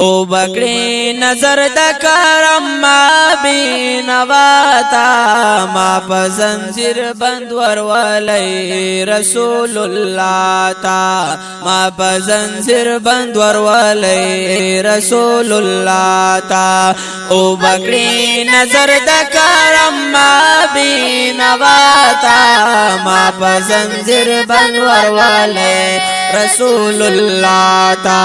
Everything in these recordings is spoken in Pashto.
او بکڑی نظر دا کرم ما بینواتا ما پا زنجیر بند وروالی رسول اللہ تا ما پا زنجیر بند وروالی رسول اللہ تا او بکڑی نظر دا کرم ما بینواتا ما پا زنجیر بند وروالی رسول اللہ تا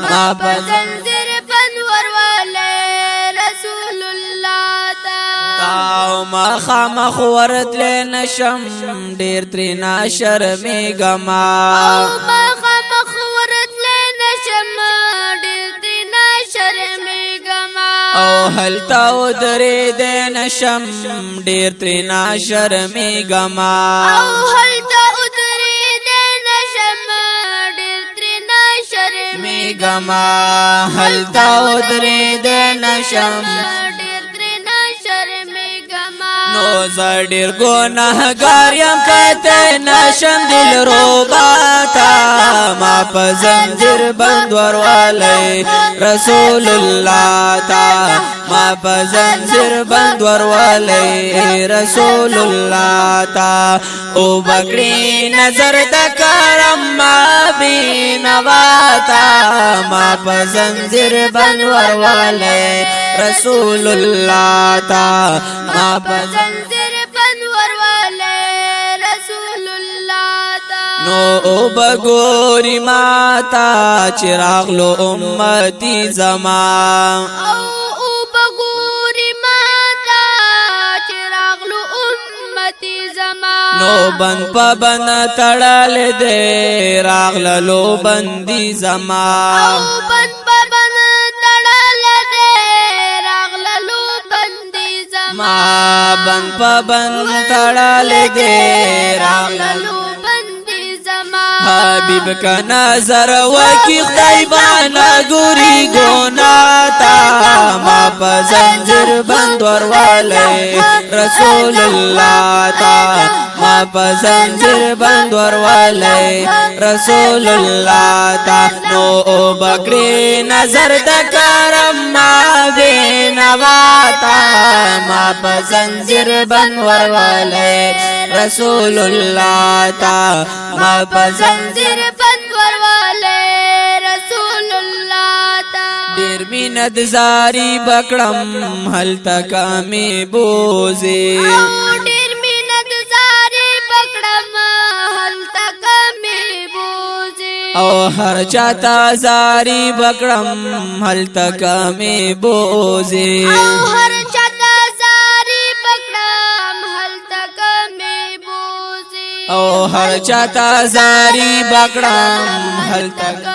ما پا زنجیر بند وروالی رسول اللہ تا ما خامخ ورد لنشم دیر ترینا شرمیگما ما خامخ ورد لنشم دیر ترینا شرمیگما او حلتا ادری دینشم دیر ترینا شرمیگما او حلتا ادری دینشم دیر ترینا شرمیگما حلتا ادری دینشم نو زدیر گناہگار یم کتے نشم دل روباتا ما پا زنجیر بند وروالی رسول اللہ تا ما پا زنجیر بند وروالی رسول اللہ تا او بکڑی نظر دا کرم ما بینواتا ما پا زنجیر بند وروالی رسول اللہ تا ما پا زنجیر بند وروالی رسول اللہ تا نو او بگوری ماتا چراغ لو امتی زمان او بگوری ماتا چراغ لو امتی زمان نو بند پا بند تڑال دے راغ لو بندی زمان او بند پا بند تڑال دے راغ لو بندی زمان ما بند پا بند تڑال دے راغ لو بندی زمان حبیب کا نظر وکی خدای بانا گوری گوناتا ما پا زنجیر بند وروالی رسول اللہ تا ما پا زنجیر بند وروالی رسول اللہ تا نو او بکڑی نظر دا کرم ما بینواتا ما پا زنجیر بند وروالی رسول اللہ تا ما پا زنجیر بند وروالی رسول اللہ تا دیر مینت زاری بکڑم حل تکا می بوزی دیر مینت زاری بکڑم حل تکا می بوزی او ہر چاہتا زاری بکڑم حل تکا می بوزی ہر چاہتا زاری بکڑم حل تکا می بوزی او ہر چاہتا زاری بکڑم حل تکا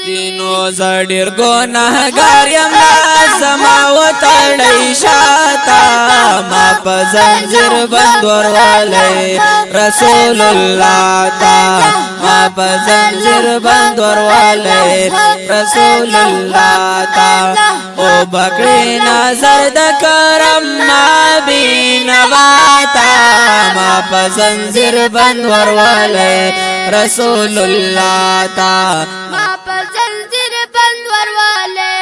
دینو زدیر گناہگار یم لازما و تڑی شاتا ما پا زنجیر بند وروالی رسول اللہ تا ما پا زنجیر بند وروالی رسول اللہ تا او بکڑی نظر دا کرم ما بینواتا ما پا زنجیر بند وروالی رسول اللہ تا ما پا زنجیر بند وروالی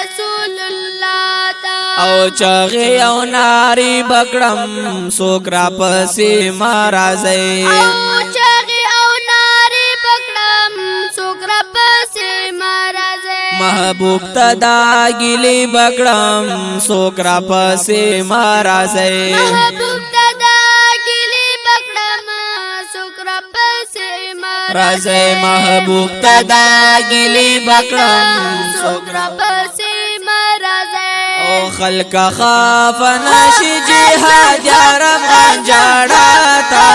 رسول اللہ تا او چاغی او ناری بکڑم سوکرا پسی مارازی او چاغی او ناری بکڑم سوکرا پسی مارازی محبوب تدا گلی بکڑم سوکرا پسی مارازی محبوب تدا گلی بکڑم سوکرا پسی مارازی رازی محبوب تدا گلی بکڑم سوکرا پسی مارازی او خلق خاف نشی جہاد یا رب انجاڑاتا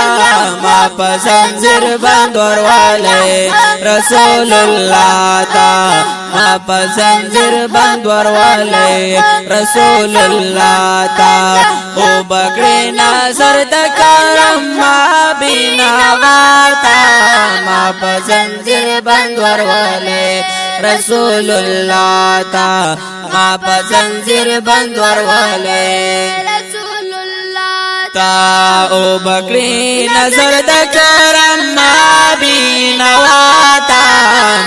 ما پا زنجیر بند وروالی رسول اللہ تا ما پا زنجیر بند وروالی رسول اللہ تا او بکڑی نظر دا کرم ما بینواتا ما پا زنجیر بند وروالی رسول اللہ تا ما پا زنجیر بند وروالی رسول اللہ تا او بکری نظر د کرم ما بینواتا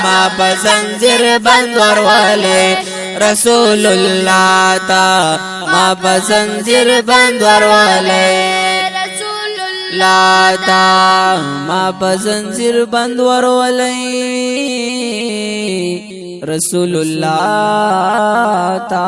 ما پسنزر بند ورولے رسول اللہ تا ما پسنزر بند ورولے رسول الله لاتا ما پسنزر بند ورولے رسول اللہ تا